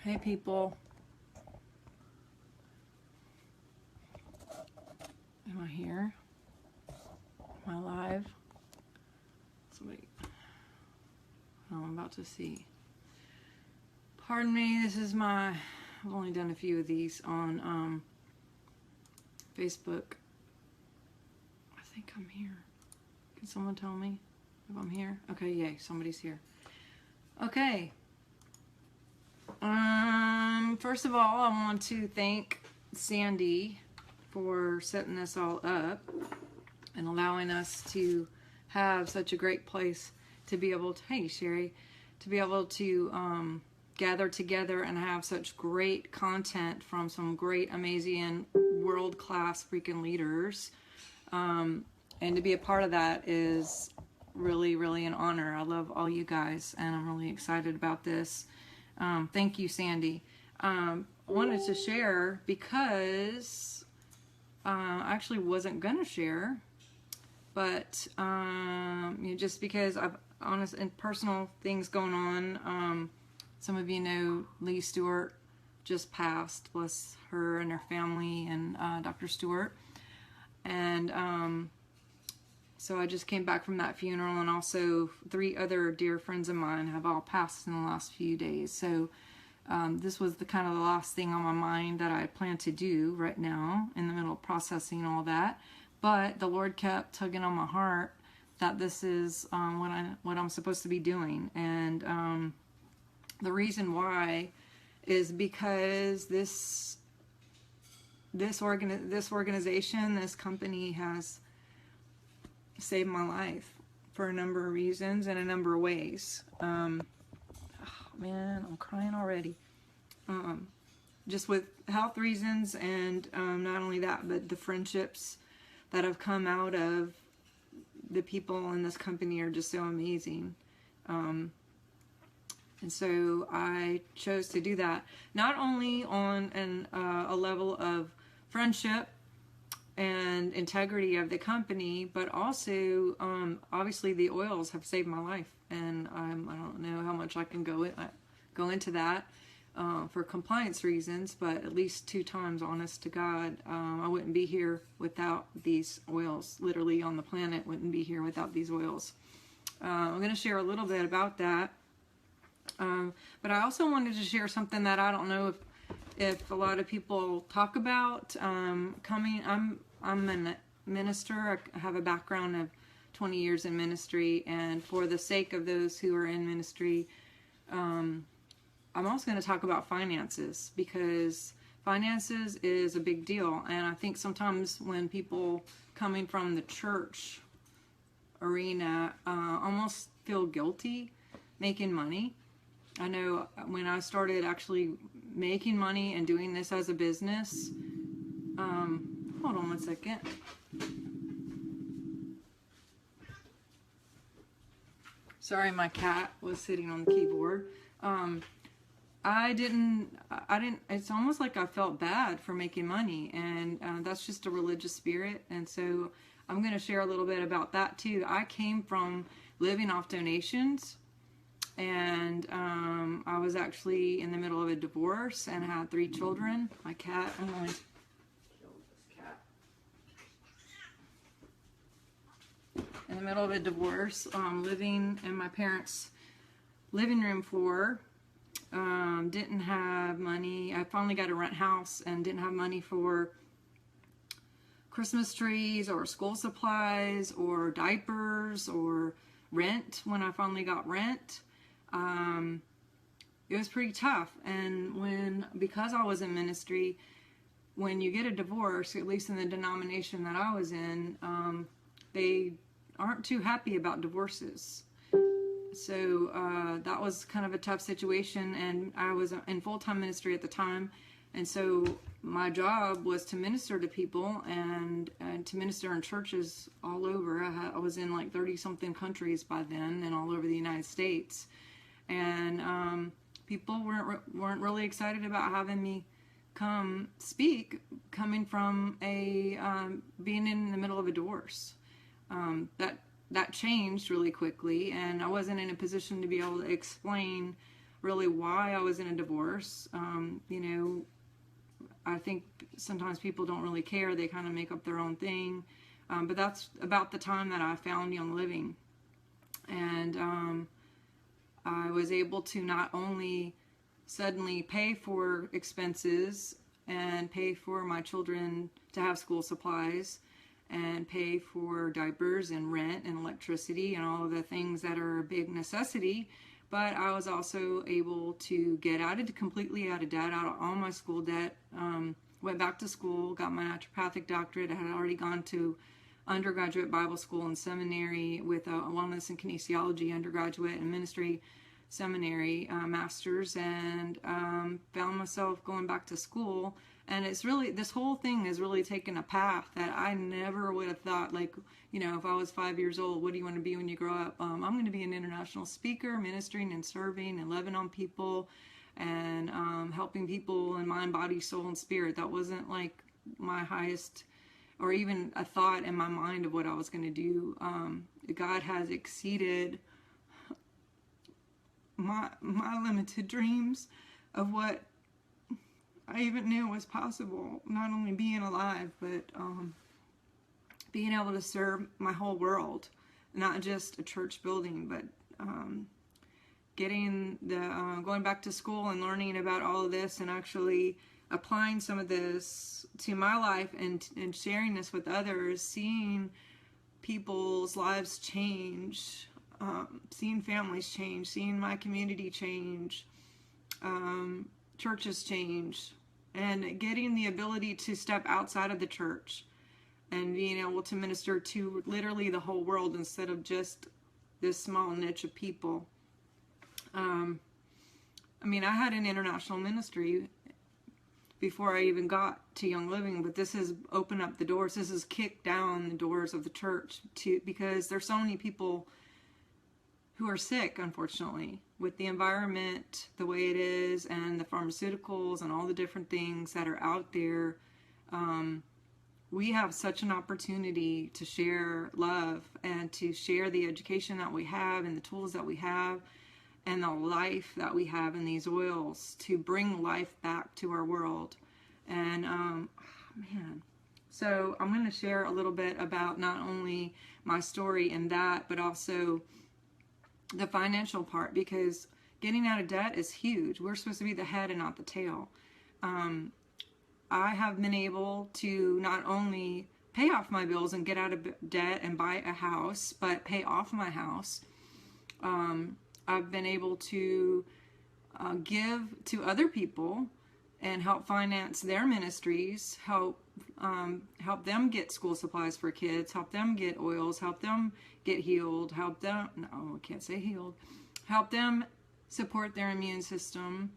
Hey people, am I here? Am I live? Somebody, oh, I'm about to see. Pardon me, this is I've only done a few of these on Facebook. I think I'm here. Can someone tell me if I'm here? Okay, yay, somebody's here. Okay. First of all, I want to thank Sandy for setting this all up and allowing us to have such a great place to be able to, hey Sherry, to be able to gather together and have such great content from some great, amazing, world-class freaking leaders. And to be a part of that is really, really an honor. I love all you guys, and I'm really excited about this. Thank you, Sandy. I wanted to share because I actually wasn't going to share, but just because I've honest and personal things going on. Some of you know Lee Stewart just passed, bless her and her family, and Dr. Stewart. And so I just came back from that funeral, and also 3 other dear friends of mine have all passed in the last few days. So this was the kind of the last thing on my mind that I plan to do right now, in the middle of processing all that. But the Lord kept tugging on my heart that this is what I'm supposed to be doing. And the reason why is because this organization, this company has saved my life for a number of reasons and a number of ways. Oh man, I'm crying already. Just with health reasons, and not only that, but the friendships that have come out of the people in this company are just so amazing. And so I chose to do that, not only on a level of friendship and integrity of the company, but also obviously the oils have saved my life, and I don't know how much I can go into that for compliance reasons, but at least 2 times, honest to God, I wouldn't be here without these oils. Literally on the planet wouldn't be here without these oils. I'm going to share a little bit about that, but I also wanted to share something that I don't know if a lot of people talk about. I'm a minister. I have a background of 20 years in ministry, and for the sake of those who are in ministry, I'm also going to talk about finances, because finances is a big deal. And I think sometimes when people coming from the church arena almost feel guilty making money. I know when I started actually making money and doing this as a business, hold on one second. Sorry, my cat was sitting on the keyboard. I didn't, it's almost like I felt bad for making money, and that's just a religious spirit. And so I'm going to share a little bit about that too. I came from living off donations, and I was actually in the middle of a divorce and had 3 children. My cat, I'm going to kill this cat. In the middle of a divorce, living in my parents' living room floor. Didn't have money. I finally got a rent house and didn't have money for Christmas trees or school supplies or diapers or rent. When I finally got rent, it was pretty tough. And because I was in ministry, when you get a divorce, at least in the denomination that I was in, they aren't too happy about divorces. So that was kind of a tough situation, and I was in full-time ministry at the time, and so my job was to minister to people and to minister in churches all over. I was in like 30-something countries by then, and all over the United States, and people weren't really excited about having me come speak, coming from being in the middle of a divorce. That changed really quickly, and I wasn't in a position to be able to explain really why I was in a divorce. You know, I think sometimes people don't really care. They kind of make up their own thing. But that's about the time that I found Young Living. And I was able to not only suddenly pay for expenses and pay for my children to have school supplies and pay for diapers and rent and electricity and all of the things that are a big necessity, but I was also able to get completely out of debt, out of all my school debt. Went back to school, got my naturopathic doctorate. I had already gone to undergraduate Bible school and seminary with a wellness and kinesiology undergraduate and ministry seminary master's, and found myself going back to school. And it's really, this whole thing has really taken a path that I never would have thought. Like, you know, if I was 5 years old, what do you want to be when you grow up? I'm going to be an international speaker, ministering and serving and loving on people and helping people in mind, body, soul, and spirit. That wasn't like my highest or even a thought in my mind of what I was going to do. God has exceeded my limited dreams of what I even knew was possible. Not only being alive, but being able to serve my whole world, not just a church building, but going back to school and learning about all of this and actually applying some of this to my life and sharing this with others, seeing people's lives change, seeing families change, seeing my community change, churches change, and getting the ability to step outside of the church and being able to minister to literally the whole world instead of just this small niche of people. I mean, I had an international ministry before I even got to Young Living, but this has opened up the doors. This has kicked down the doors of the church because there's so many people who are sick, unfortunately, with the environment the way it is and the pharmaceuticals and all the different things that are out there. We have such an opportunity to share love and to share the education that we have and the tools that we have and the life that we have in these oils to bring life back to our world. And man, so I'm going to share a little bit about not only my story and that, but also the financial part, because getting out of debt is huge. We're supposed to be the head and not the tail. I have been able to not only pay off my bills and get out of debt and buy a house, but pay off my house. I've been able to give to other people and help finance their ministries, help them get school supplies for kids, help them get oils, help them get healed, help them, no, I can't say healed, help them support their immune system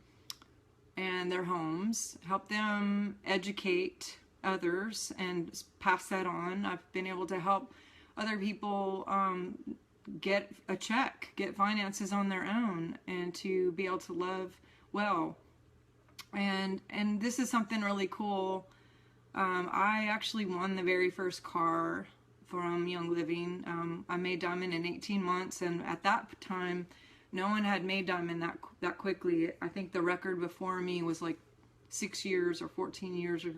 and their homes, help them educate others and pass that on. I've been able to help other people get a check, get finances on their own, and to be able to love well. And this is something really cool. I actually won the very first car from Young Living. I made diamond in 18 months, and at that time, no one had made diamond that quickly. I think the record before me was like 6 years or 14 years or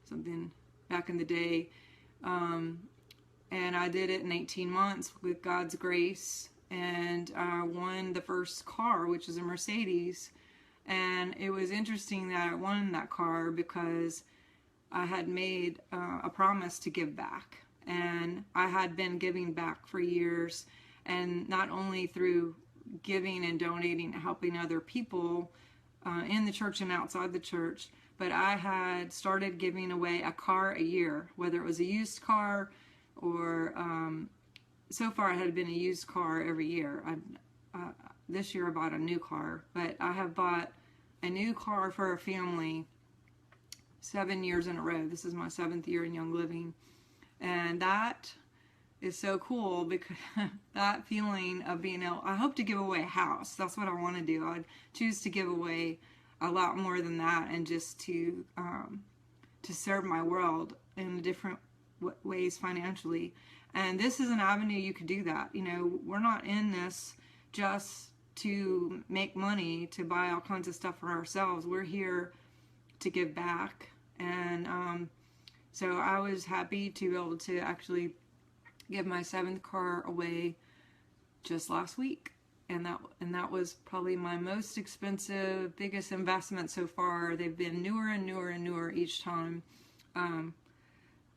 something back in the day. And I did it in 18 months with God's grace, and I won the first car, which is a Mercedes. And it was interesting that I won that car because I had made a promise to give back. And I had been giving back for years, and not only through giving and donating and helping other people in the church and outside the church, but I had started giving away a car a year, whether it was a used car or so far it had been a used car every year. This year I bought a new car, but I have bought a new car for a family 7 years in a row. This is my 7th year in Young Living, and that is so cool because that feeling of being able, I hope to give away a house. That's what I want to do. I'd choose to give away a lot more than that, and just to serve my world in different ways financially. And this is an avenue you could do that. You know, we're not in this just to make money to buy all kinds of stuff for ourselves. We're here to give back. And so I was happy to be able to actually give my 7th car away just last week. And that was probably my most expensive, biggest investment so far. They've been newer and newer and newer each time.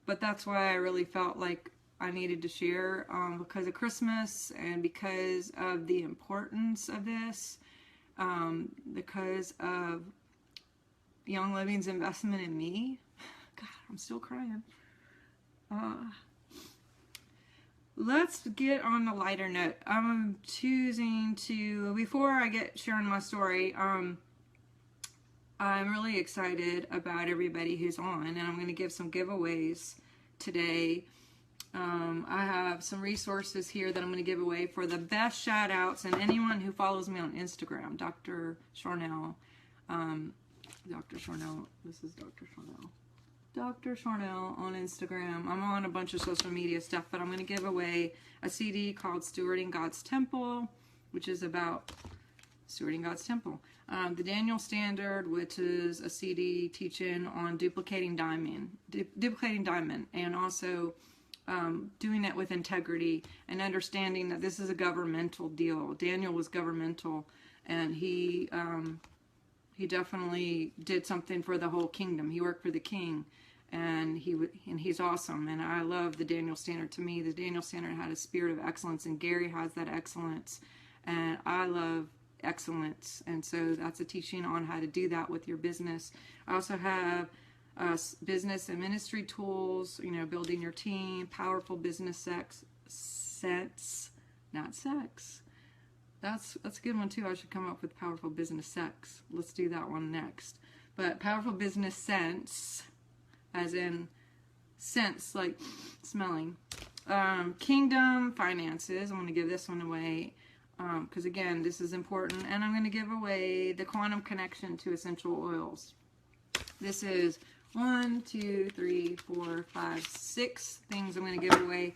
But that's why I really felt like I needed to share, because of Christmas and because of the importance of this, because of Young Living's investment in me. God, I'm still crying. Let's get on the lighter note. I'm choosing to, before I get sharing my story, I'm really excited about everybody who's on, and I'm going to give some giveaways today. I have some resources here that I'm going to give away for the best shout outs, and anyone who follows me on Instagram, Dr. Sharnael, Dr. Sharnael, this is Dr. Sharnael. Dr. Sharnael on Instagram. I'm on a bunch of social media stuff, but I'm going to give away a CD called Stewarding God's Temple, which is about stewarding God's temple. The Daniel Standard, which is a CD teaching on duplicating diamond, and also doing it with integrity and understanding that this is a governmental deal. Daniel was governmental, and he definitely did something for the whole kingdom. He worked for the king, and he's awesome. And I love the Daniel Standard. To me, the Daniel Standard had a spirit of excellence, and Gary has that excellence, and I love excellence. And so that's a teaching on how to do that with your business. I also have business and ministry tools, building your team, powerful business sense, not sex. That's a good one too. I should come up with powerful business sex. Let's do that one next. But powerful business sense, as in sense, like smelling. Kingdom finances. I'm going to give this one away because again, this is important. And I'm going to give away the quantum connection to essential oils. This is 1, 2, 3, 4, 5, 6 things I'm going to give away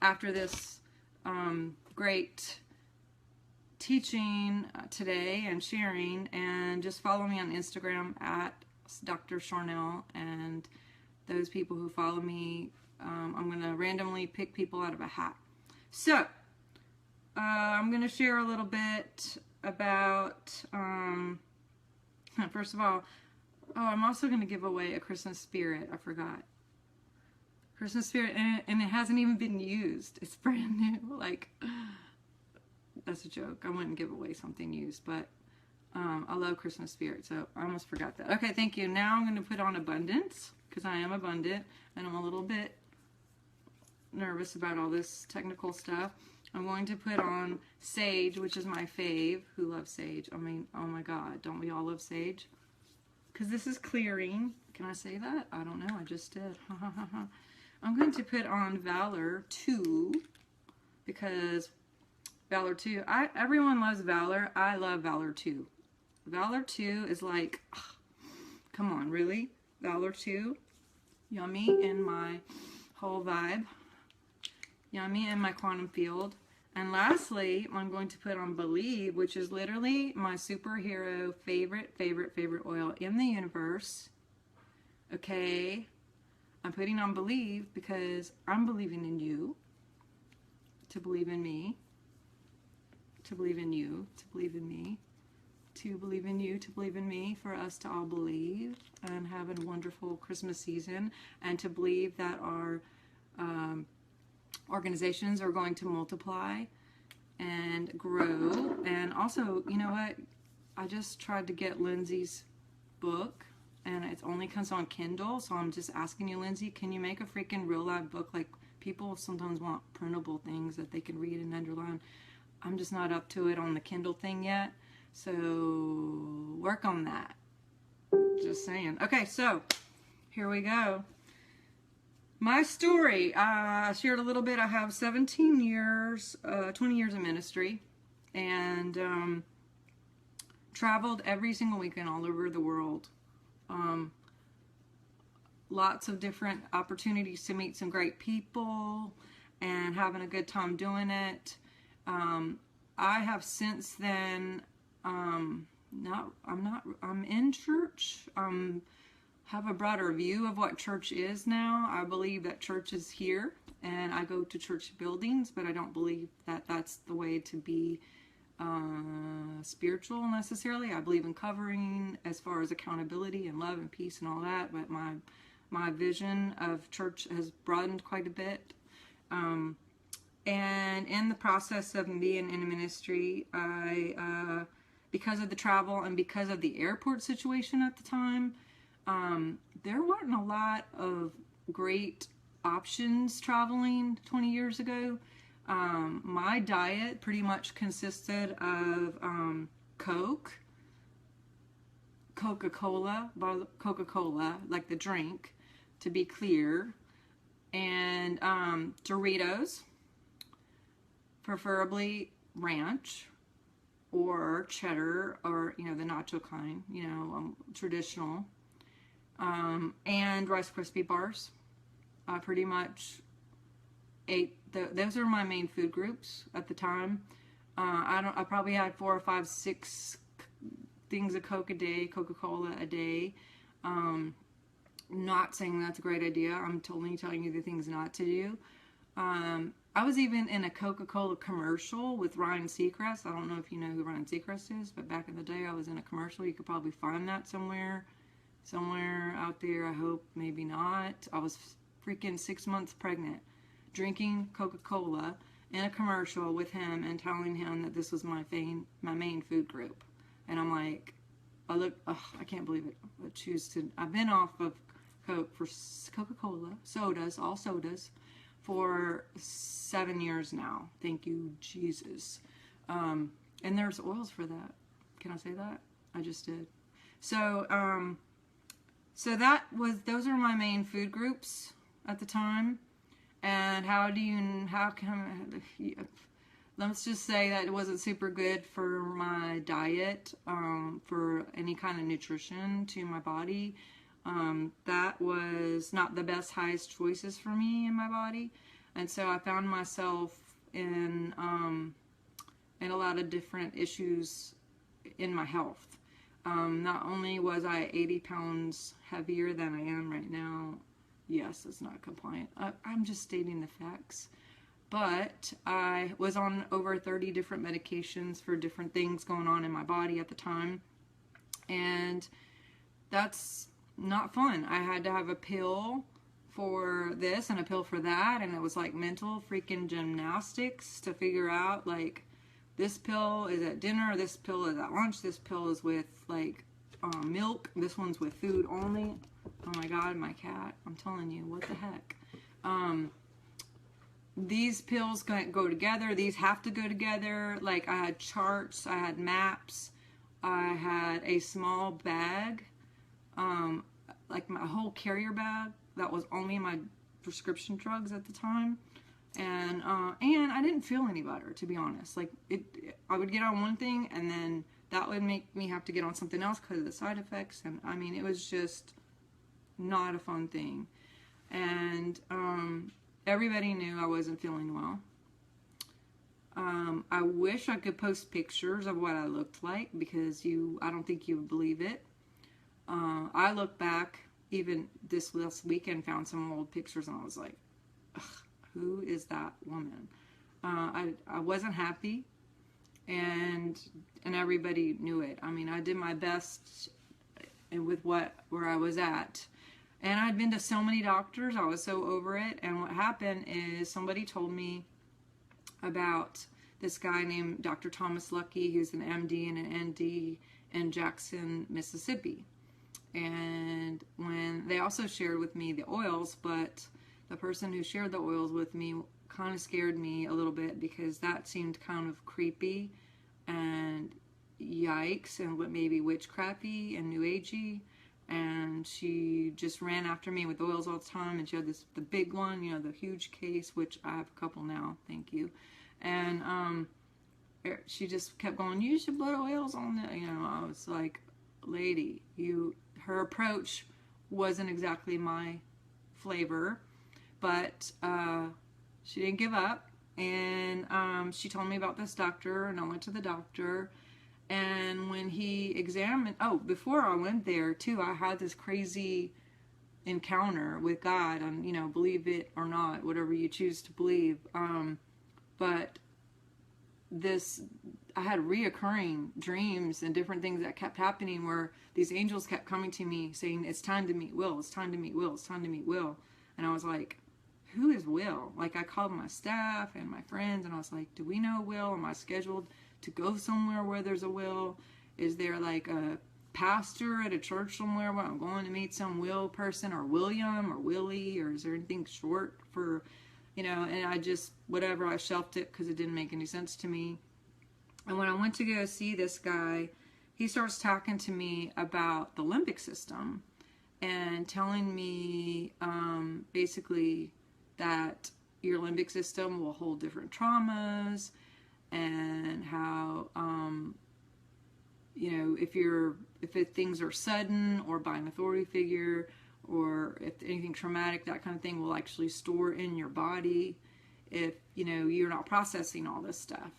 after this great teaching today and sharing. And just follow me on Instagram at Dr. Sharnael, and those people who follow me, I'm going to randomly pick people out of a hat. So I'm going to share a little bit about first of all, I'm also going to give away a Christmas spirit. I forgot. Christmas spirit, and it hasn't even been used. It's brand new. Like, that's a joke. I wouldn't give away something used, but I love Christmas spirit, so I almost forgot that. Okay, thank you. Now I'm going to put on abundance, because I am abundant, and I'm a little bit nervous about all this technical stuff. I'm going to put on sage, which is my fave. Who loves sage? I mean, oh my God, don't we all love sage? Because this is clearing. Can I say that? I don't know. I just did. I'm going to put on Valor 2, because Valor 2, everyone loves Valor. I love Valor 2. Valor 2 is like, come on, really? Valor 2, yummy in my whole vibe. Yummy in my quantum field. And lastly, I'm going to put on Believe, which is literally my superhero favorite oil in the universe. Okay? I'm putting on Believe because I'm believing in you to believe in me, to believe in you, to believe in me, to believe in you, to believe in me, for us to all believe and have a wonderful Christmas season, and to believe that our organizations are going to multiply and grow. And also, you know what? I just tried to get Lindsay's book, and it only comes on Kindle, so I'm just asking you, Lindsay, can you make a freaking real live book? Like, people sometimes want printable things that they can read and underline. I'm just not up to it on the Kindle thing yet, so work on that. Just saying. Okay, so here we go. My story, I shared a little bit. I have 17 years, 20 years of ministry, and traveled every single weekend all over the world. Lots of different opportunities to meet some great people and having a good time doing it. I have since then, I'm in church. Have a broader view of what church is now. I believe that church is here, and I go to church buildings, but I don't believe that that's the way to be spiritual necessarily. I believe in covering as far as accountability and love and peace and all that, but my vision of church has broadened quite a bit. And in the process of being in ministry, I, because of the travel and because of the airport situation at the time, there weren't a lot of great options traveling 20 years ago. My diet pretty much consisted of Coke, Coca-Cola, like the drink, to be clear, and Doritos, preferably ranch or cheddar, or the nacho kind, traditional, and Rice Krispie bars. I pretty much ate those are my main food groups at the time. I probably had 4 or 5, 6 things of Coke a day, Coca-Cola a day. Not saying that's a great idea. I'm totally telling you the things not to do. I was even in a Coca-Cola commercial with Ryan Seacrest. I don't know if you know who Ryan Seacrest is, but back in the day I was in a commercial. You could probably find that somewhere out there. I hope maybe not. I was freaking 6 months pregnant, drinking Coca-Cola in a commercial with him and telling him that this was my main food group. And I'm like, I can't believe it. I've been off of Coke for Coca-Cola, all sodas, for 7 years now. Thank you, Jesus. And there's oils for that. Can I say that? I just did. So those are my main food groups at the time. And let's just say that it wasn't super good for my diet, for any kind of nutrition to my body. That was not the best, highest choices for me in my body. And so I found myself in a lot of different issues in my health. Not only was I 80 pounds heavier than I am right now. Yes, it's not compliant. I'm just stating the facts. But I was on over 30 different medications for different things going on in my body at the time. And that's not fun. I had to have a pill for this and a pill for that. And it was like mental freaking gymnastics to figure out, like, this pill is at dinner, this pill is at lunch, this pill is with, like, milk, this one's with food only. Oh my God, my cat. I'm telling you, what the heck. These pills go together. These have to go together. Like, I had charts, I had maps, I had a small bag, like my whole carrier bag that was only my prescription drugs at the time. And I didn't feel any better, to be honest. Like, I would get on one thing and then that would make me have to get on something else because of the side effects. And I mean, it was just not a fun thing. And everybody knew I wasn't feeling well. I wish I could post pictures of what I looked like, because I don't think you would believe it. I look back even this last weekend, found some old pictures, and I was like, ugh, who is that woman? I wasn't happy, and everybody knew it. I mean, I did my best with where I was at. And I'd been to so many doctors, I was so over it. And what happened is somebody told me about this guy named Dr. Thomas Lucky, who's an MD and an ND in Jackson, Mississippi. And when they also shared with me the oils, but the person who shared the oils with me kind of scared me a little bit, because that seemed kind of creepy and yikes, and what maybe witchcrafty and new agey. And she just ran after me with oils all the time, and she had the big one, the huge case, which I have a couple now, thank you. And she just kept going, you should put oils on it. I was like, lady, her approach wasn't exactly my flavor, but she didn't give up. And she told me about this doctor, and I went to the doctor. And when he examined, oh, before I went there too, I had this crazy encounter with God, and believe it or not, whatever you choose to believe. But this, I had reoccurring dreams and different things that kept happening where these angels kept coming to me saying, it's time to meet Will, it's time to meet Will, it's time to meet Will. And I was like, who is Will? Like, I called my staff and my friends, and I was like, do we know Will? Am I scheduled to go somewhere where there's a Will? Is there like a pastor at a church somewhere where I'm going to meet some Will person, or William or Willie, or is there anything short for, and I just, whatever, I shelved it because it didn't make any sense to me. And when I went to go see this guy, he starts talking to me about the limbic system and telling me basically that your limbic system will hold different traumas, and how if things are sudden or by an authority figure, or if anything traumatic, that kind of thing will actually store in your body if you're not processing all this stuff.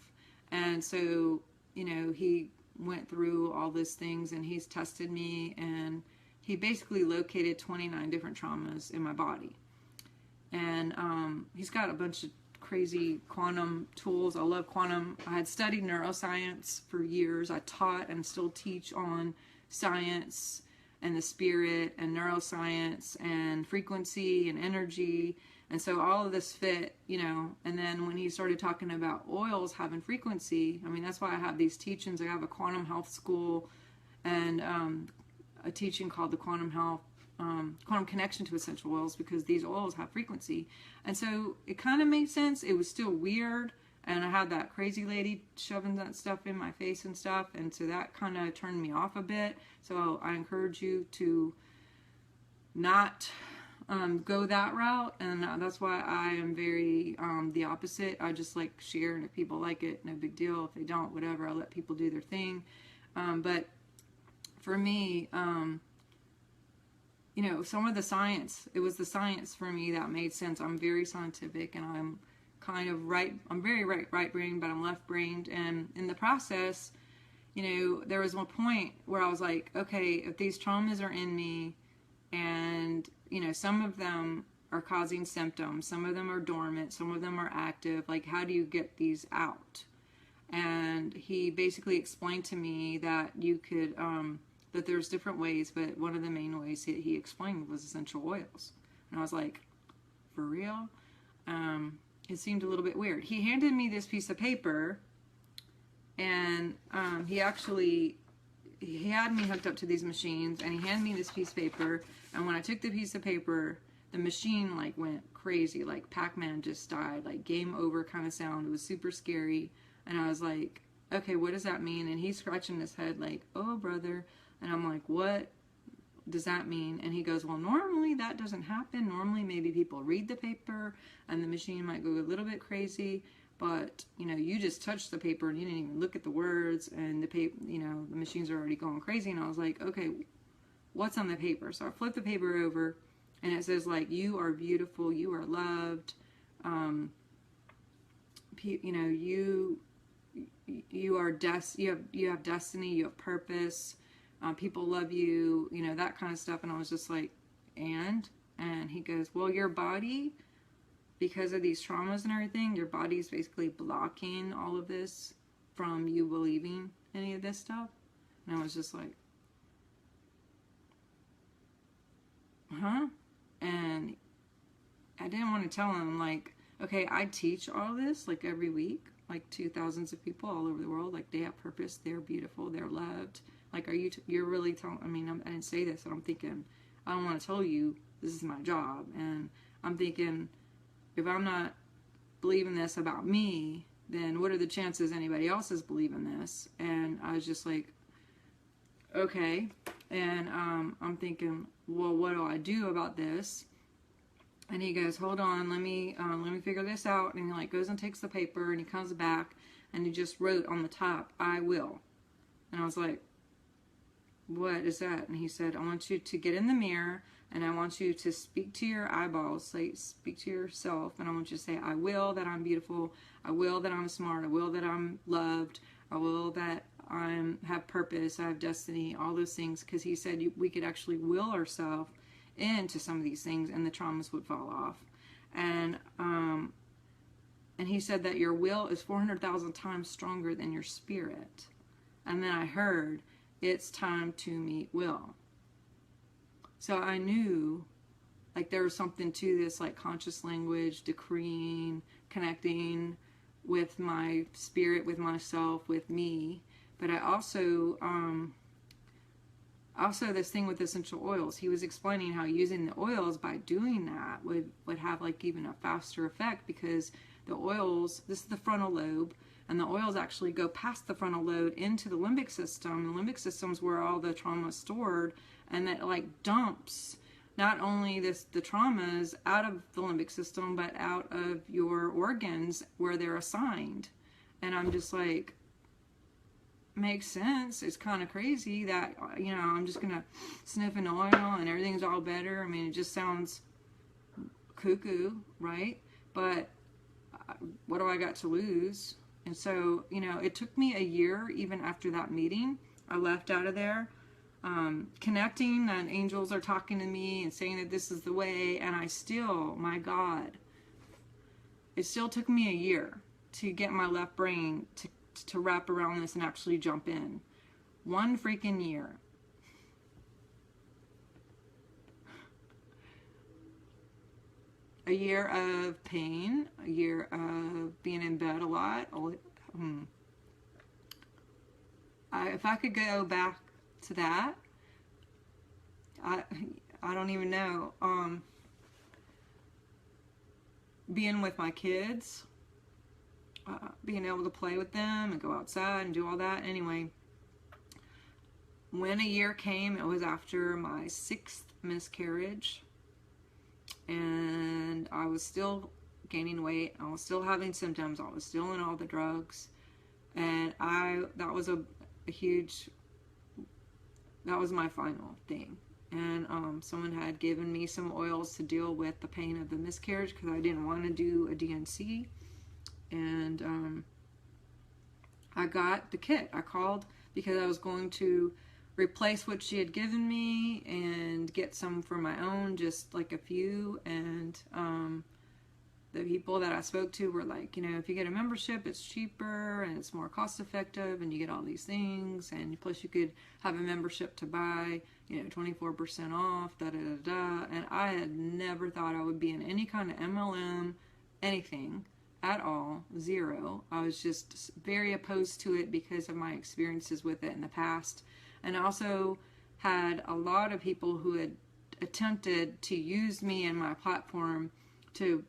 And so he went through all these things, and he's tested me, and he basically located 29 different traumas in my body. And he's got a bunch of crazy quantum tools. I love quantum. I had studied neuroscience for years. I taught and still teach on science and the spirit and neuroscience and frequency and energy. And so all of this fit, and then when he started talking about oils having frequency, I mean, that's why I have these teachings. I have a quantum health school and a teaching called the quantum connection to essential oils, because these oils have frequency. And so it kind of made sense. It was still weird, and I had that crazy lady shoving that stuff in my face and stuff, and so that kind of turned me off a bit. So I encourage you to not go that route, and that's why I am very the opposite. I just like sharing. If people like it, no big deal. If they don't, whatever, I let people do their thing. But for me, some of the science, it was the science for me that made sense. I'm very scientific, and I'm kind of I'm very right-brained, but I'm left-brained. And in the process, there was one point where I was like, okay, if these traumas are in me, and, some of them are causing symptoms, some of them are dormant, some of them are active, like, how do you get these out? And he basically explained to me that you could, that there's different ways, but one of the main ways he explained was essential oils. And I was like, for real? It seemed a little bit weird. He handed me this piece of paper, and he had me hooked up to these machines, and he handed me this piece of paper, and when I took the piece of paper, the machine like went crazy, like Pac-Man just died, like game over kind of sound. It was super scary, and I was like, okay, what does that mean? And he's scratching his head like, oh brother. And I'm like, what does that mean? And he goes, well, normally that doesn't happen. Normally maybe people read the paper and the machine might go a little bit crazy, but you just touched the paper and you didn't even look at the words, and the paper, the machine's are already going crazy. And I was like, okay, what's on the paper? So I flipped the paper over, and it says like, you are beautiful, you are loved, you are you have destiny, you have purpose. People love you, that kind of stuff. And I was just like, and he goes, well, your body, because of these traumas and everything, your body's basically blocking all of this from you believing any of this stuff. And I was just like, huh? And I didn't want to tell him, like, okay, I teach all this, like, every week, like, to thousands of people all over the world. Like, they have purpose, they're beautiful, they're loved. Like, you're really telling, I didn't say this, but I'm thinking, I don't want to tell you this is my job. And I'm thinking, if I'm not believing this about me, then what are the chances anybody else is believing this? And I was just like, okay. And I'm thinking, well, what do I do about this? And he goes, hold on, let me figure this out. And he like goes and takes the paper, and he comes back, and he just wrote on the top, I will. And I was like, what is that? And he said, I want you to get in the mirror. And I want you to speak to your eyeballs, like speak to yourself, and I want you to say, I will that I'm beautiful, I will that I'm smart, I will that I'm loved, I will that I have purpose, I have destiny, all those things, because he said we could actually will ourselves into some of these things and the traumas would fall off. And he said that your will is 400,000 times stronger than your spirit. And then I heard, it's time to meet Will. So I knew, like, there was something to this, like, conscious language, decreeing, connecting with my spirit, with myself, with me. But I also this thing with essential oils, he was explaining how using the oils, by doing that, would have, like, even a faster effect, because the oils, this is the frontal lobe, and the oils actually go past the frontal lobe into the limbic system. The limbic system is where all the trauma is stored, and that, like, dumps not only the traumas out of the limbic system, but out of your organs where they're assigned. And I'm just like, makes sense. It's kind of crazy that, you know, I'm just gonna sniff an oil and everything's all better. I mean, it just sounds cuckoo, right? But what do I got to lose? And so, you know, it took me a year, even after that meeting. I left out of there connecting, and angels are talking to me and saying that this is the way, and I still, my God, it still took me a year to get my left brain to wrap around this and actually jump in. 1 freaking year. A year of pain, a year of being in bed a lot. If I could go back to that, I don't even know. Being with my kids, being able to play with them and go outside and do all that. Anyway, when a year came, it was after my 6th miscarriage. And I was still gaining weight. I was still having symptoms. I was still in all the drugs. And that was a huge, that was my final thing. And someone had given me some oils to deal with the pain of the miscarriage, because I didn't want to do a DNC. And I got the kit. I called because I was going to replace what she had given me and get some for my own, just like a few. And the people that I spoke to were like, you know, if you get a membership, it's cheaper and it's more cost effective, and you get all these things, and plus you could have a membership to buy, you know, 24% off, da da da da. And I had never thought I would be in any kind of MLM, anything at all, zero. I was just very opposed to it because of my experiences with it in the past. And I also had a lot of people who had attempted to use me and my platform to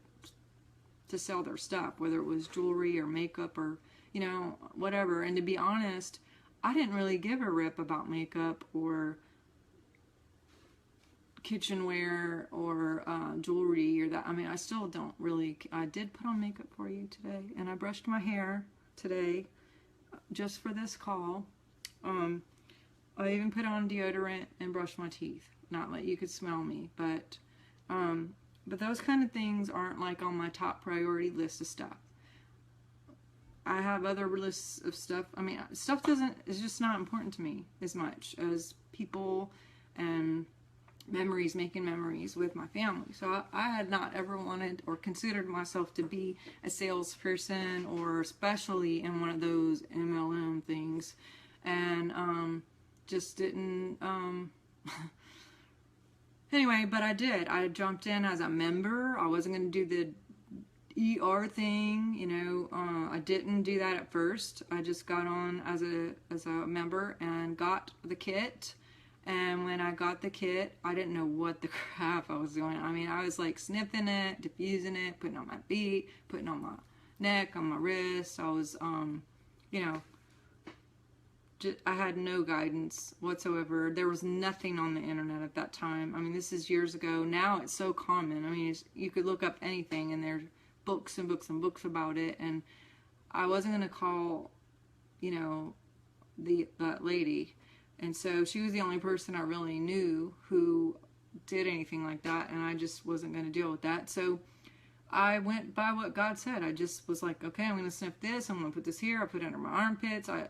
sell their stuff, whether it was jewelry or makeup or, you know, whatever. And to be honest, I didn't really give a rip about makeup or kitchenware or jewelry or that. I mean, I still don't really. I did put on makeup for you today, and I brushed my hair today just for this call. I even put on deodorant and brushed my teeth. Not that you could smell me, but those kind of things aren't like on my top priority list of stuff. I have other lists of stuff. I mean, stuff is just not important to me as much as people and memories, making memories with my family. So I had not ever wanted or considered myself to be a salesperson, or especially in one of those MLM things. And just didn't anyway, but I did. I jumped in as a member. I wasn't going to do the ER thing, you know. I didn't do that at first. I just got on as a member and got the kit. And when I got the kit, I didn't know what the crap I was doing. I mean, I was like sniffing it, diffusing it, putting on my feet, putting on my neck, on my wrists. I was, you know, I had no guidance whatsoever. There was nothing on the internet at that time. I mean, this is years ago. Now it's so common. I mean, you could look up anything, and there's books and books and books about it. And I wasn't going to call, you know, that lady. And so she was the only person I really knew who did anything like that, and I just wasn't going to deal with that. So I went by what God said. I just was like, okay, I'm going to sniff this. I'm going to put this here. I put it under my armpits. I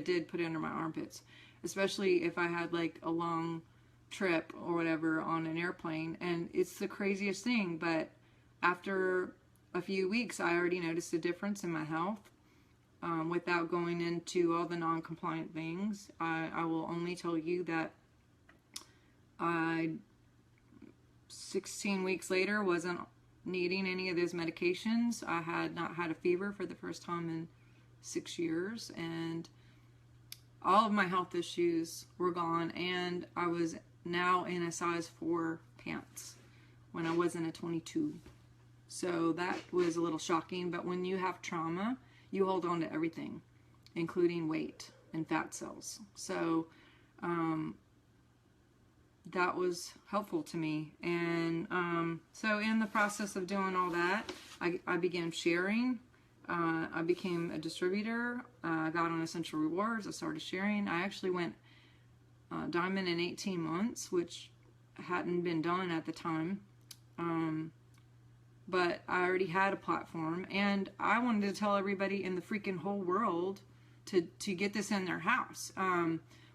did put it under my armpits, especially if I had like a long trip or whatever on an airplane. And it's the craziest thing, but after a few weeks, I already noticed a difference in my health. Without going into all the non-compliant things, I will only tell you that 16 weeks later wasn't needing any of those medications. I had not had a fever for the first time in 6 years, and all of my health issues were gone, and I was now in a size 4 pants when I wasn't a 22. So that was a little shocking, but when you have trauma, you hold on to everything, including weight and fat cells. So that was helpful to me. And so in the process of doing all that, I began sharing. I became a distributor. I got on Essential Rewards. I started sharing. I actually went diamond in 18 months, which hadn't been done at the time. But I already had a platform, and I wanted to tell everybody in the freaking whole world to get this in their house.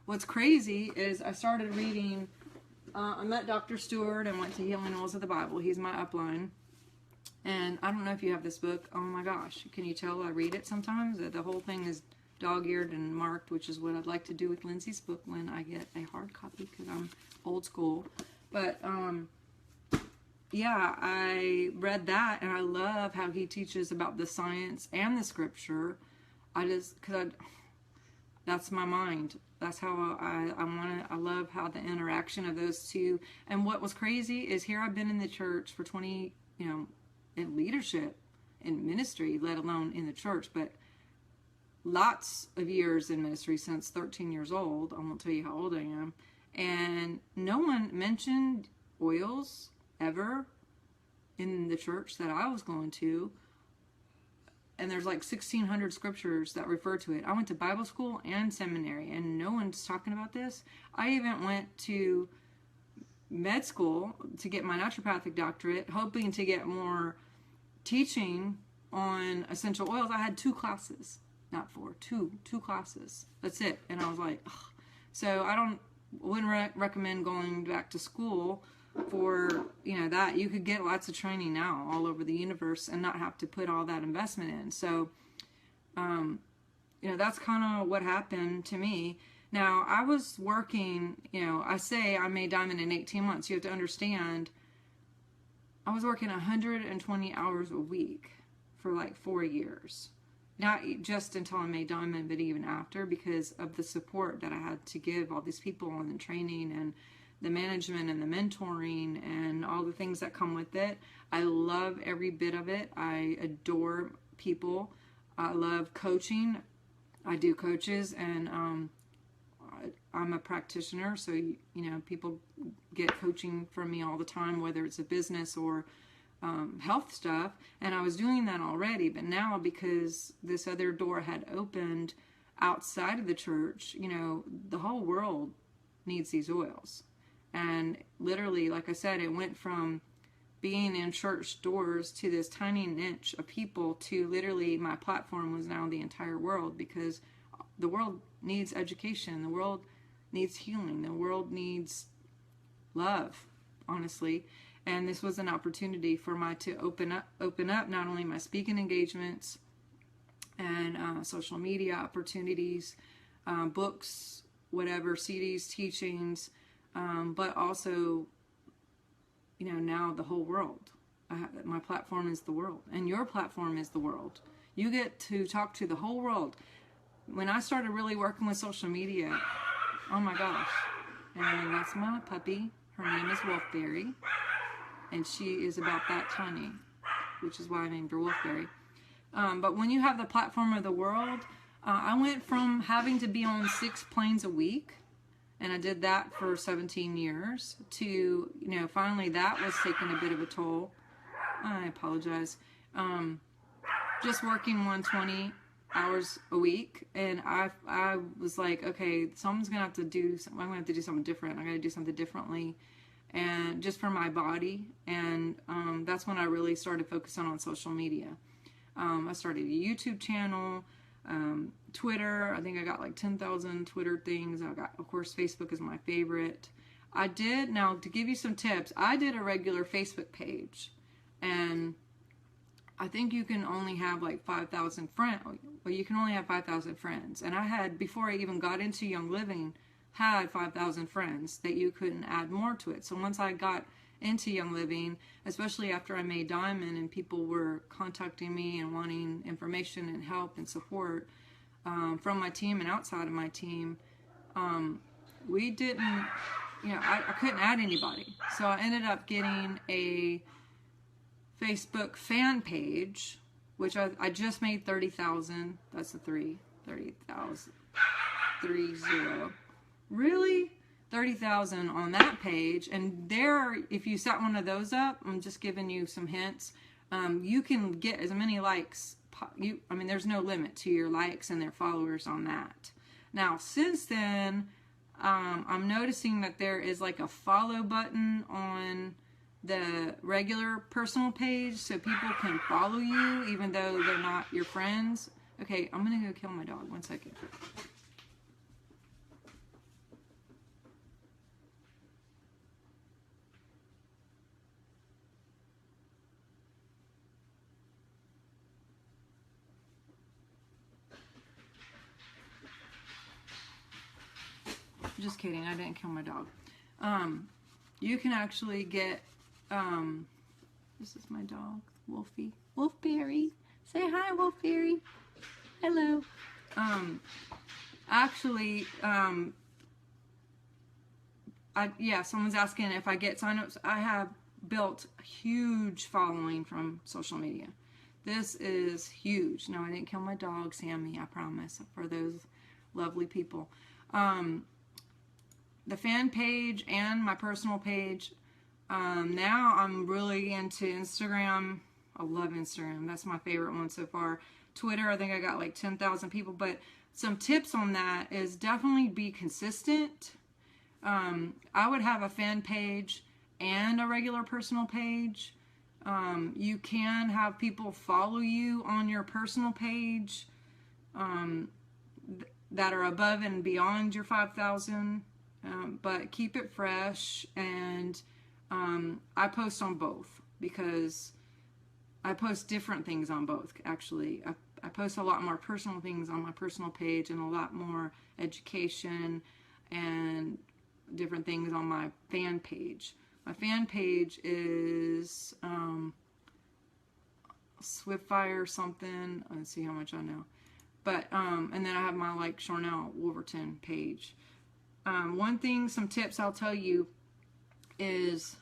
What's crazy is I started reading, I met Dr. Stewart and went to Healing Oils of the Bible. He's my upline. And I don't know if you have this book. Oh my gosh, can you tell I read it sometimes? The whole thing is dog-eared and marked, which is what I'd like to do with Lindsay's book when I get a hard copy, because I'm old school. But yeah, I read that, and I love how he teaches about the science and the scripture. That's my mind. That's how I love how the interaction of those two. And what was crazy is here I've been in the church for 20, in leadership, in ministry, let alone in the church, but lots of years in ministry, since 13 years old. I won't tell you how old I am. And no one mentioned oils ever in the church that I was going to. And there's like 1,600 scriptures that refer to it. I went to Bible school and seminary, and no one's talking about this. I even went to med school to get my naturopathic doctorate, hoping to get more teaching on essential oils. I had 2 classes, not 4, 2 classes. That's it. And I was like, ugh. So I wouldn't recommend going back to school for that. You could get lots of training now all over the universe and not have to put all that investment in. So that's kind of what happened to me. Now I was working, I say I made diamond in 18 months. You have to understand, I was working 120 hours a week for like 4 years, not just until I made diamond, but even after, because of the support that I had to give all these people on the training and the management and the mentoring and all the things that come with it. I love every bit of it. I adore people. I love coaching. I do coaches, and I'm a practitioner, so people get coaching from me all the time, whether it's a business or health stuff. And I was doing that already, but now because this other door had opened outside of the church, the whole world needs these oils. And literally, like I said, it went from being in church doors to this tiny niche of people to literally my platform was now the entire world, because the world needs education. The world needs healing. The world needs love, honestly. And this was an opportunity for me to open up not only my speaking engagements and social media opportunities, books, whatever, CDs, teachings, but also, now the whole world. My platform is the world, and your platform is the world. You get to talk to the whole world. When I started really working with social media, oh my gosh, and that's my puppy. Her name is Wolfberry, and she is about that tiny, which is why I named her Wolfberry. But when you have the platform of the world, I went from having to be on 6 planes a week, and I did that for 17 years, to, finally that was taking a bit of a toll. I apologize. Just working 120 hours a week, and I was like, okay, someone's gonna have to do something. I'm gonna have to do something different. I gotta do something differently. and just for my body. And that's when I really started focusing on social media. I started a YouTube channel, Twitter. I think I got like 10,000 Twitter things. I got, of course, Facebook is my favorite. Now to give you some tips, I did a regular Facebook page, and I think you can only have like 5,000 friends. Well, you can only have 5,000 friends. And I had, before I even got into Young Living, had 5,000 friends that you couldn't add more to it. So once I got into Young Living, especially after I made Diamond and people were contacting me and wanting information and help and support from my team and outside of my team, we didn't, I couldn't add anybody. So I ended up getting a Facebook fan page, which I just made 30,000. That's the 30,000. 30. Really? 30,000 on that page. And there, if you set one of those up, I'm just giving you some hints, you can get as many likes. There's no limit to your likes and their followers on that. Now, since then, I'm noticing that there is like a follow button on the regular personal page, so people can follow you even though they're not your friends. Okay, I'm gonna go kill my dog. 1 second. Just kidding, I didn't kill my dog. You can actually get, this is my dog, Wolfie. Wolfberry. Say hi, Wolfberry. Hello. Someone's asking if I get signups. I have built a huge following from social media. This is huge. No, I didn't kill my dog, Sammy, I promise, for those lovely people. The fan page and my personal page. Now I'm really into Instagram. I love Instagram. That's my favorite one so far. Twitter, I think I got like 10,000 people. But some tips on that is definitely be consistent. I would have a fan page and a regular personal page. You can have people follow you on your personal page that are above and beyond your 5,000. But keep it fresh, and I post on both because I post different things on both. Actually, I post a lot more personal things on my personal page and a lot more education and different things on my fan page. My fan page is Swiftfire something. Let's see how much I know. But and then I have my like Sharnael Wolverton page. Some tips I'll tell you is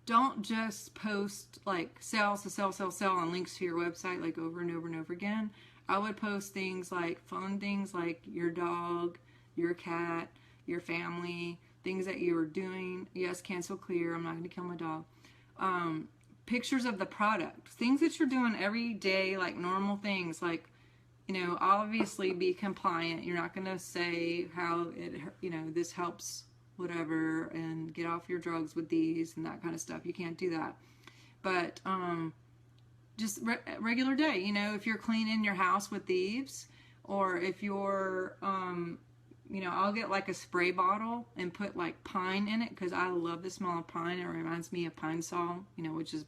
don't just post like sell and links to your website like over and over and over again. I would post things like fun things like your dog, your cat, your family, things that you're doing. Yes, cancel clear. I'm not going to kill my dog. Pictures of the product, things that you're doing every day, like normal things, like, obviously be compliant. You're not going to say how it, this helps whatever and get off your drugs with these and that kind of stuff. You can't do that. But just regular day, if you're cleaning your house with thieves, or if you're, I'll get like a spray bottle and put like pine in it because I love the smell of pine. It reminds me of Pine Sol, which is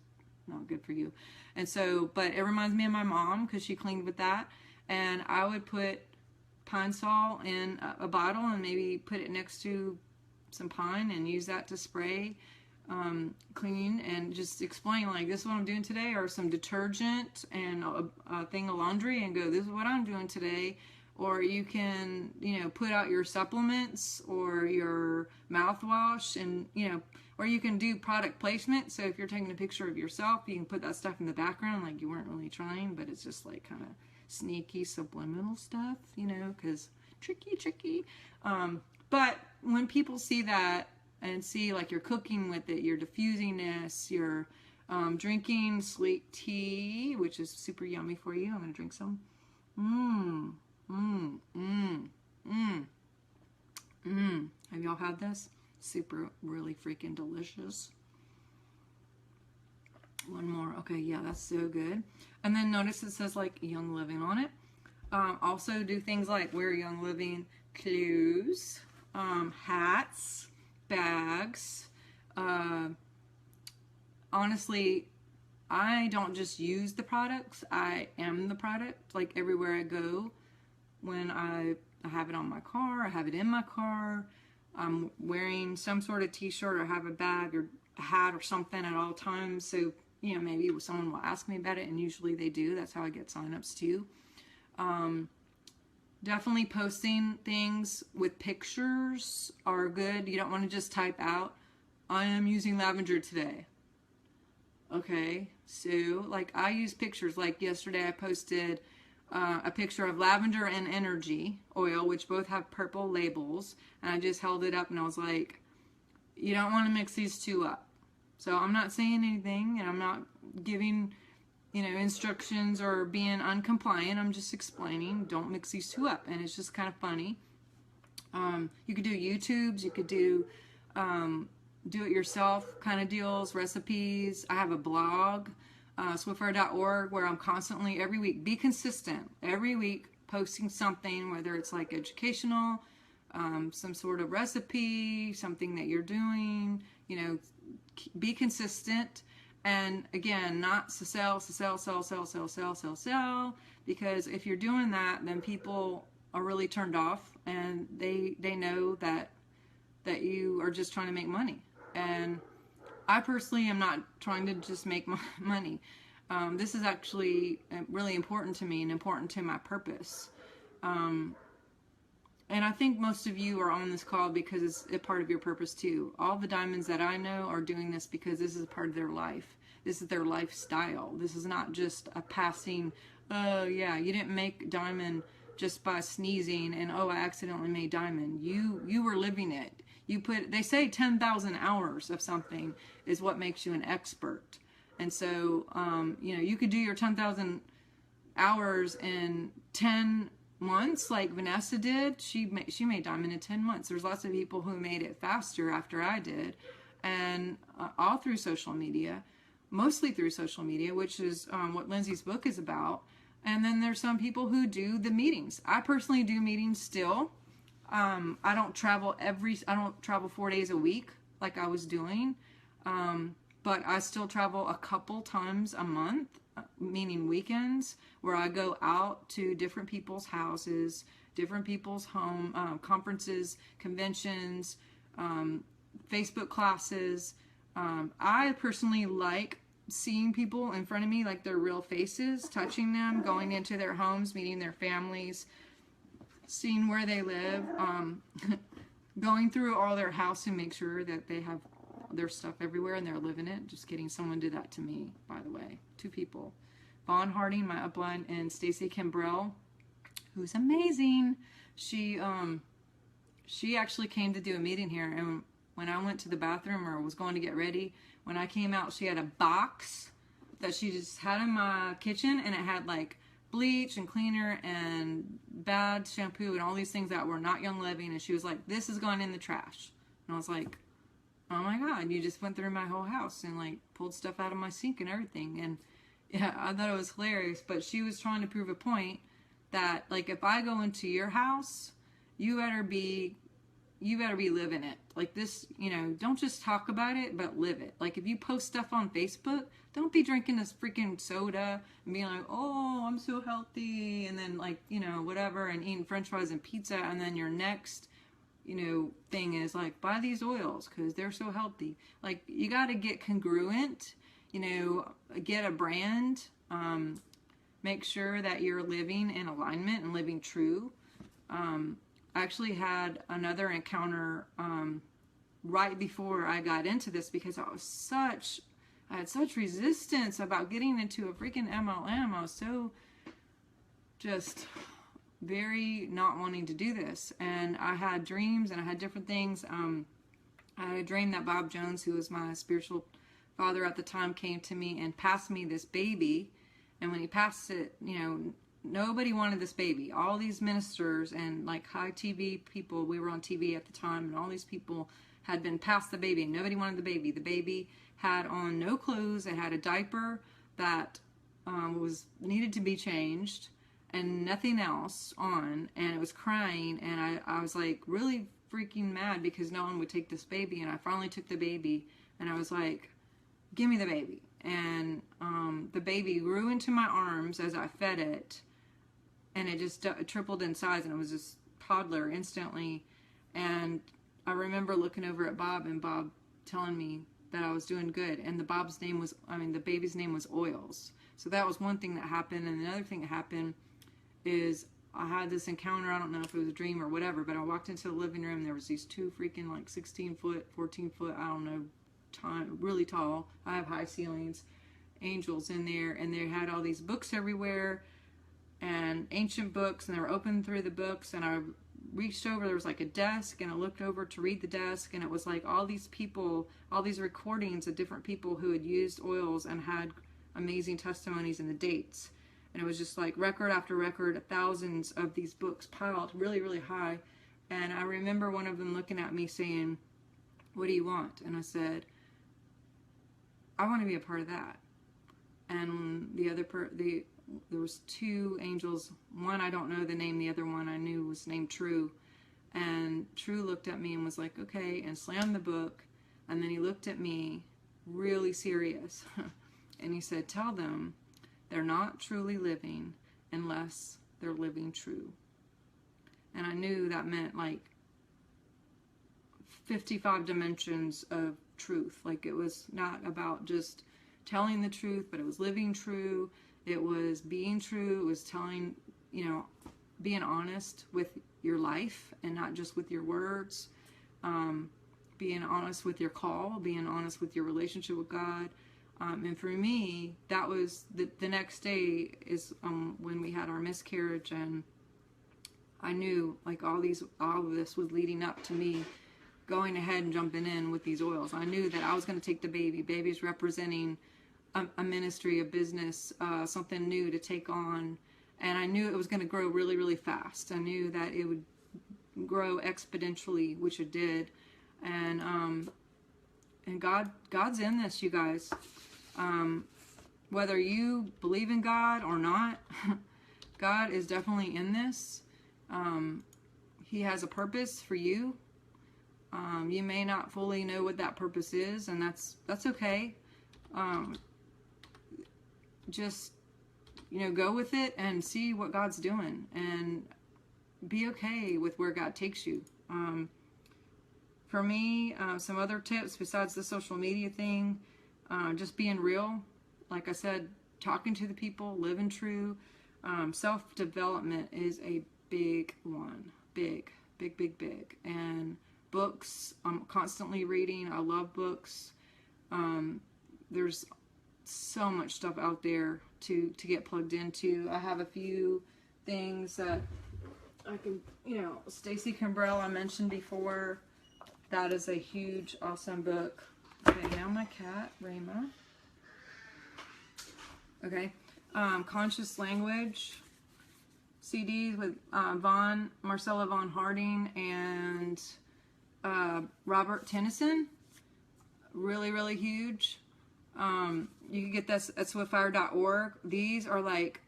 not good for you. And so, but it reminds me of my mom because she cleaned with that. And I would put Pine Sol in a bottle and maybe put it next to some pine and use that to spray clean, and just explain like, this is what I'm doing today, or some detergent and a thing of laundry and go, this is what I'm doing today. Or you can, put out your supplements or your mouthwash, and, or you can do product placement. So if you're taking a picture of yourself, you can put that stuff in the background like you weren't really trying, but it's just like kind of sneaky subliminal stuff, because tricky. But when people see that and see like you're cooking with it, you're diffusing this, you're drinking sleek tea, which is super yummy for you. I'm going to drink some. Have y'all had this? Super, really freaking delicious. One more. Okay, yeah, that's so good. And then notice it says like Young Living on it. Also do things like wear Young Living clothes, hats, bags. Honestly, I don't just use the products. I am the product. Like everywhere I go, when I have it on my car, I have it in my car. I'm wearing some sort of t-shirt or have a bag or a hat or something at all times. So, you know, maybe someone will ask me about it, and usually they do. That's how I get signups too. Definitely posting things with pictures are good. You don't want to just type out, I am using lavender today. Okay, so like I use pictures. Like yesterday I posted a picture of lavender and energy oil, which both have purple labels, and I just held it up and I was like, you don't want to mix these two up. So I'm not saying anything, and I'm not giving, you know, instructions or being uncompliant. I'm just explaining, don't mix these two up. And it's just kind of funny. You could do YouTubes, you could do do-it-yourself kind of deals, recipes. I have a blog, swiffer.org, where I'm constantly, every week, be consistent, every week posting something, whether it's like educational, some sort of recipe, something that you're doing, you know, be consistent. And again, not to sell, because if you're doing that, then people are really turned off, and they know that you are just trying to make money. And I personally am not trying to just make money. This is actually really important to me and important to my purpose. And I think most of you are on this call because it's a part of your purpose too. All the diamonds that I know are doing this because this is a part of their life. This is their lifestyle. This is not just a passing, oh yeah, you didn't make diamond just by sneezing and oh, I accidentally made diamond. You were living it. They say 10,000 hours of something is what makes you an expert. And so, you know, you could do your 10,000 hours in 10 months like Vanessa did. She made diamond in 10 months. There's lots of people who made it faster after I did, and all through social media, mostly through social media, which is what Lindsay's book is about. And then there's some people who do the meetings. I personally do meetings still. I don't travel 4 days a week like I was doing, but I still travel a couple times a month, meaning weekends, where I go out to different people's houses, different people's home, conferences, conventions, Facebook classes. I personally like seeing people in front of me, like their real faces, touching them, going into their homes, meeting their families, seeing where they live, going through all their house and make sure that they have their stuff everywhere and they're living it. Just kidding. Someone did that to me, by the way. 2 people. Vaughn Harding, my upline, and Stacy Kimbrell, who's amazing. She actually came to do a meeting here, and when I went to the bathroom or was going to get ready, when I came out, she had a box that she just had in my kitchen, and it had like bleach and cleaner and bad shampoo and all these things that were not Young Living, and she was like, this is going in the trash. And I was like, oh my God, you just went through my whole house and like pulled stuff out of my sink and everything. And yeah, I thought it was hilarious, but she was trying to prove a point that like if I go into your house, you better be living it. Like this, you know, don't just talk about it, but live it. Like if you post stuff on Facebook, don't be drinking this freaking soda and being like, oh, I'm so healthy, and then like, you know, whatever, and eating french fries and pizza, and then your next, you know, thing is like, buy these oils because they're so healthy. Like you got to get congruent, you know, get a brand, make sure that you're living in alignment and living true. I actually had another encounter right before I got into this because I had such resistance about getting into a freaking MLM. I was so just very not wanting to do this, and I had dreams and I had different things. I had a dream that Bob Jones, who was my spiritual father at the time, came to me and passed me this baby, and when he passed it, you know, nobody wanted this baby. All these ministers and like high TV people, we were on TV at the time, and all these people had been past the baby, and nobody wanted the baby. The baby had on no clothes. It had a diaper that was needed to be changed, and nothing else on, and it was crying, and I was like really freaking mad because no one would take this baby, and I finally took the baby, and I was like, give me the baby. And the baby grew into my arms as I fed it, and it just tripled in size, and it was just toddler instantly. And I remember looking over at Bob, and Bob telling me that I was doing good, and the baby's name was Oils. So that was one thing that happened. And another thing that happened is I had this encounter. I don't know if it was a dream or whatever, but I walked into the living room. There was these two freaking like 16 foot, 14 foot, I don't know, really tall. I have high ceilings, angels in there, and they had all these books everywhere, and ancient books, and they were open through the books, and I reached over, there was like a desk, and I looked over to read the desk, and it was like all these people, all these recordings of different people who had used oils and had amazing testimonies and the dates. And it was just like record after record, thousands of these books piled really, really high. And I remember one of them looking at me saying, what do you want? And I said, I want to be a part of that. And the other there was two angels. One, I don't know the name. The other one I knew was named True. And True looked at me and was like, okay, and slammed the book. And then he looked at me really serious. And he said, tell them they're not truly living unless they're living true. And I knew that meant like 55 dimensions of truth. Like, it was not about just telling the truth, but it was living true. It was being true. It was telling, being honest with your life and not just with your words. Being honest with your call, being honest with your relationship with God. And for me, that was the next day is when we had our miscarriage, and I knew like all of this was leading up to me going ahead and jumping in with these oils. I knew that I was going to take the baby. Baby's representing a ministry, a business, something new to take on, and I knew it was going to grow really, really fast. I knew that it would grow exponentially, which it did, and God's in this, you guys. Whether you believe in God or not, God is definitely in this. He has a purpose for you. You may not fully know what that purpose is, and that's okay. Just, go with it and see what God's doing, and be okay with where God takes you. For me, some other tips besides the social media thing, just being real. Like I said, talking to the people, living true. Self-development is a big one. Big. And books, I'm constantly reading. I love books. There's so much stuff out there to get plugged into. I have a few things that I can, Stacy Kimbrell I mentioned before. That is a huge, awesome book. Okay, now my cat, Rayma. Okay, Conscious Language CDs with Marcella Von Harding and Robert Tennyson. Really, really huge. You can get this at swiftfire.org. These are like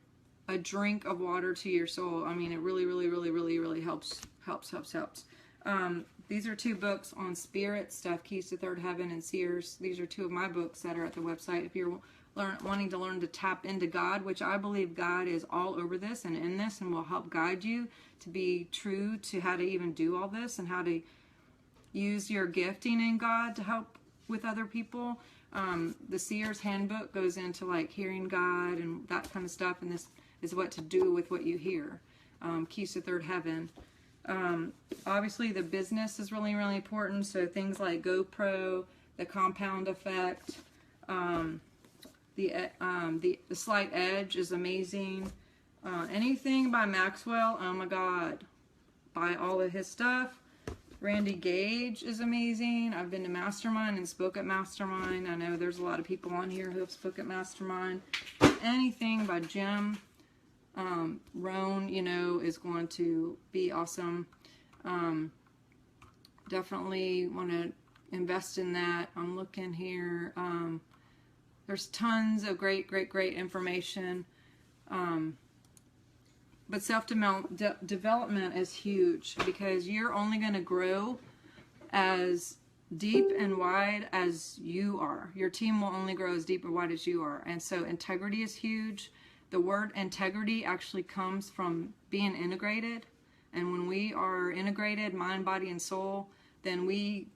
a drink of water to your soul. I mean, it really, really, really, really, really helps. These are two books on spirit stuff, Keys to Third Heaven and Seers. These are two of my books that are at the website. If you're wanting to learn to tap into God, which I believe God is all over this and in this and will help guide you to be true to how to even do all this and how to use your gifting in God to help with other people. The Seer's Handbook goes into like hearing God and that kind of stuff, and this is what to do with what you hear. Keys to Third Heaven. Obviously the business is really, really important. So things like GoPro, the Compound Effect, the Slight Edge is amazing. Anything by Maxwell, oh my God, buy all of his stuff. Randy Gage is amazing. I've been to Mastermind and spoke at Mastermind. I know there's a lot of people on here who have spoke at Mastermind. Anything by Jim Rohn, is going to be awesome. Definitely want to invest in that. I'm looking here. There's tons of great information. But self-development is huge, because you're only going to grow as deep and wide as you are. Your team will only grow as deep and wide as you are. And so integrity is huge. The word integrity actually comes from being integrated. And when we are integrated, mind, body, and soul, then we're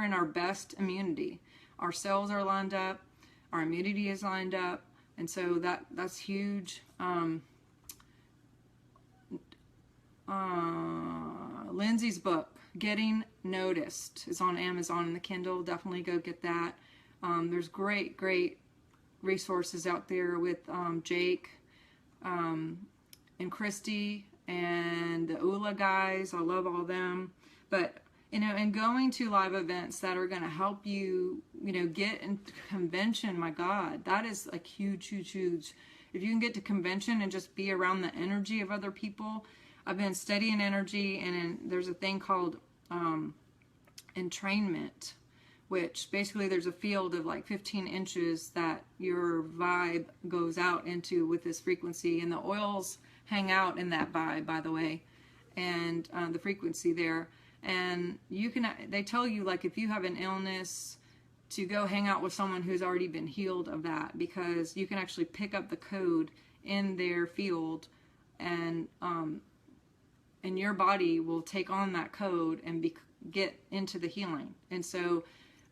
in our best immunity. Our cells are lined up. Our immunity is lined up. And so that's huge. Lindsay's book, Getting Noticed, is on Amazon and the Kindle. Definitely go get that. There's great resources out there with Jake and Christy and the ULA guys. I love all them. But, and going to live events that are going to help you, get into convention, my God, that is like huge. If you can get to convention and just be around the energy of other people. I've been studying energy, and there's a thing called entrainment, which basically there's a field of like 15 inches that your vibe goes out into with this frequency, and the oils hang out in that vibe, by the way, and the frequency there. And they tell you, like, if you have an illness, to go hang out with someone who's already been healed of that, because you can actually pick up the code in their field, and your body will take on that code and get into the healing. And so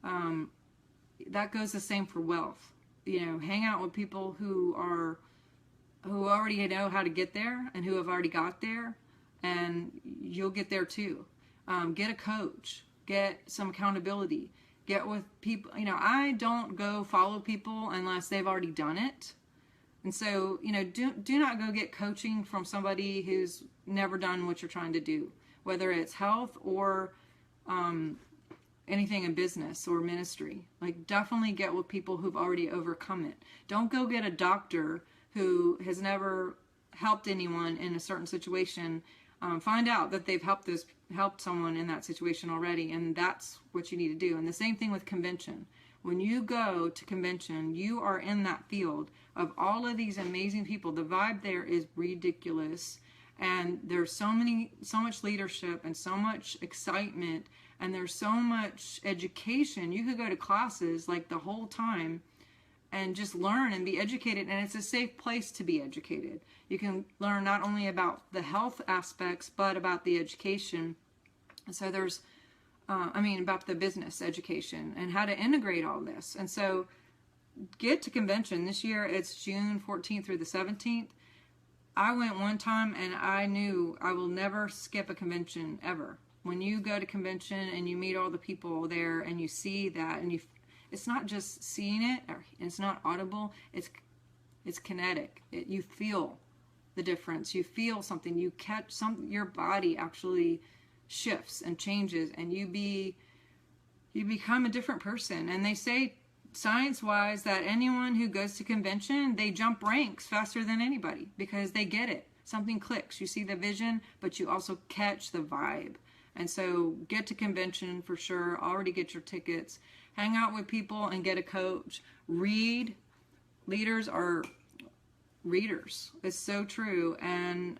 that goes the same for wealth. Hang out with people who already know how to get there and who have already got there, and you'll get there too. Get a coach, get some accountability, get with people. I don't go follow people unless they've already done it. And so, do not go get coaching from somebody who's never done what you're trying to do, whether it's health or anything in business or ministry. Like, definitely get with people who've already overcome it. Don't go get a doctor who has never helped anyone in a certain situation. Find out that they've helped someone in that situation already, and that's what you need to do. And the same thing with convention. When you go to convention, you are in that field of all of these amazing people. The vibe there is ridiculous, and there's so much leadership and so much excitement, and there's so much education. You could go to classes like the whole time and just learn and be educated, and it's a safe place to be educated. You can learn not only about the health aspects, but about the education. So there's about the business education and how to integrate all this. And so get to convention. This year it's June 14th through the 17th. I went one time, and I knew I will never skip a convention ever. When you go to convention and you meet all the people there and you see that, and it's not just seeing it, or it's not audible, it's kinetic. You feel the difference. You feel something. You catch your body actually shifts and changes, and you become a different person. And they say science-wise that anyone who goes to convention, they jump ranks faster than anybody, because they get it. Something clicks. You see the vision, but you also catch the vibe. And so get to convention for sure. Already get your tickets. Hang out with people and get a coach. Read. Leaders are readers. It's so true. And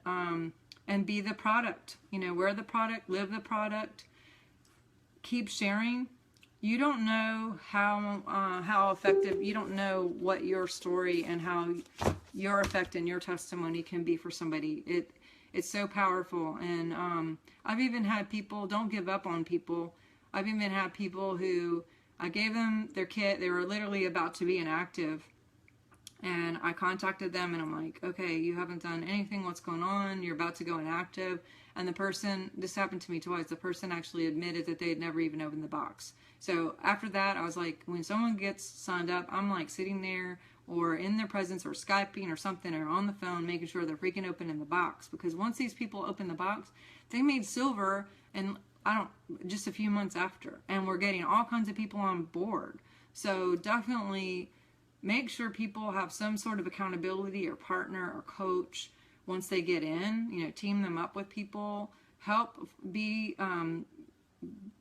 be the product. Wear the product, live the product. Keep sharing. You don't know how effective. You don't know what your story and how your effect and your testimony can be for somebody. It's so powerful. And I've even had people, don't give up on people. I've even had people who I gave them their kit. They were literally about to be inactive. And I contacted them, and I'm like, okay, you haven't done anything. What's going on? You're about to go inactive. And the person, this happened to me twice, the person actually admitted that they had never even opened the box. So after that, I was like, when someone gets signed up, I'm like sitting there or in their presence or Skyping or something or on the phone, making sure they're freaking opening the box. Because once these people open the box, they made silver, and just a few months after. And we're getting all kinds of people on board. So definitely make sure people have some sort of accountability or partner or coach once they get in. Team them up with people. Help be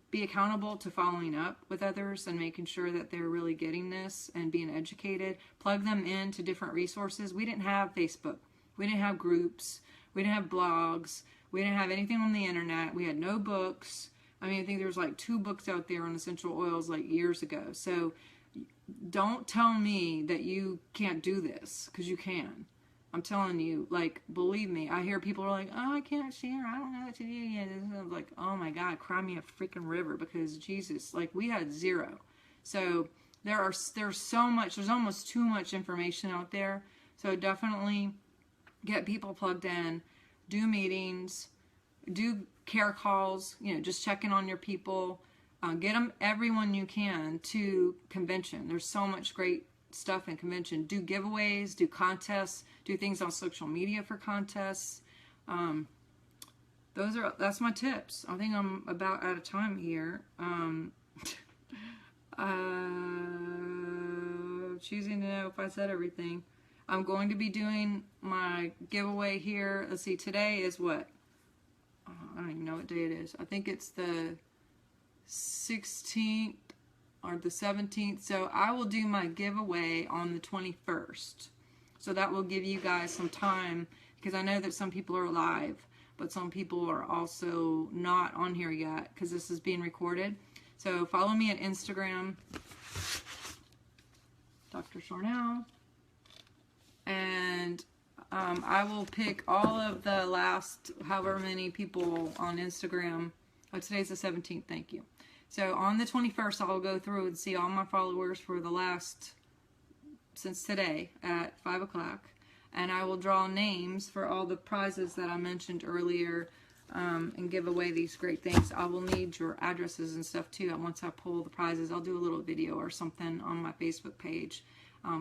be accountable to following up with others and making sure that they're really getting this and being educated. Plug them into different resources. We didn't have Facebook. We didn't have groups. We didn't have blogs. We didn't have anything on the internet. We had no books. I mean, I think there was like 2 books out there on essential oils like years ago. So don't tell me that you can't do this, because you can. I'm telling you, like, believe me. I hear people are like, oh, I can't share. I don't know what to do yet. I'm like, oh my God, cry me a freaking river, because Jesus, like, we had 0. So there's so much, there's almost too much information out there. So definitely get people plugged in, do meetings, do care calls, you know, just checking on your people. Get them, everyone you can, to convention. There's so much great stuff in convention. Do giveaways, do contests, do things on social media for contests. That's my tips. I think I'm about out of time here. Choosing to know if I said everything. I'm going to be doing my giveaway here. Let's see, today is what? I don't even know what day it is. I think it's the 16th or the 17th. So I will do my giveaway on the 21st. So that will give you guys some time, because I know that some people are live, but some people are also not on here yet because this is being recorded. So follow me on Instagram, Dr. Sharnael, and I will pick all of the last however many people on Instagram. Oh, today's the 17th, thank you. So on the 21st, I'll go through and see all my followers for the last, since today at 5 o'clock. And I will draw names for all the prizes that I mentioned earlier, and give away these great things. I will need your addresses and stuff too. And once I pull the prizes, I'll do a little video or something on my Facebook page,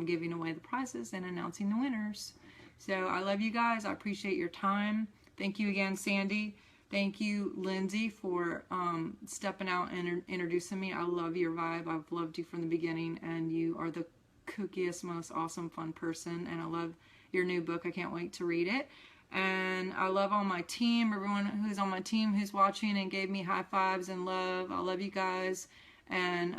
giving away the prizes and announcing the winners. So I love you guys. I appreciate your time. Thank you again, Sandy. Thank you, Lindsay, for stepping out and introducing me. I love your vibe. I've loved you from the beginning, and you are the kookiest, most awesome, fun person. And I love your new book. I can't wait to read it. And I love all my team, everyone who's on my team who's watching and gave me high fives and love. I love you guys. And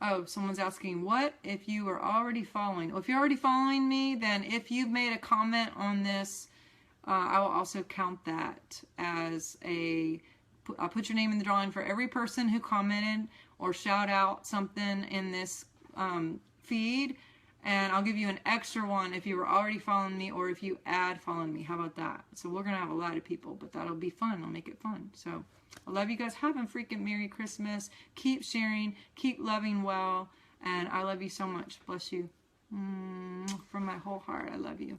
oh, someone's asking, what if you are already following? Well, if you're already following me, then if you've made a comment on this, I will also count that as I'll put your name in the drawing for every person who commented or shout out something in this feed. And I'll give you an extra one if you were already following me, or if you add following me. How about that? So we're going to have a lot of people, but that'll be fun. I'll make it fun. So I love you guys. Have a freaking Merry Christmas. Keep sharing. Keep loving well. And I love you so much. Bless you. From my whole heart, I love you.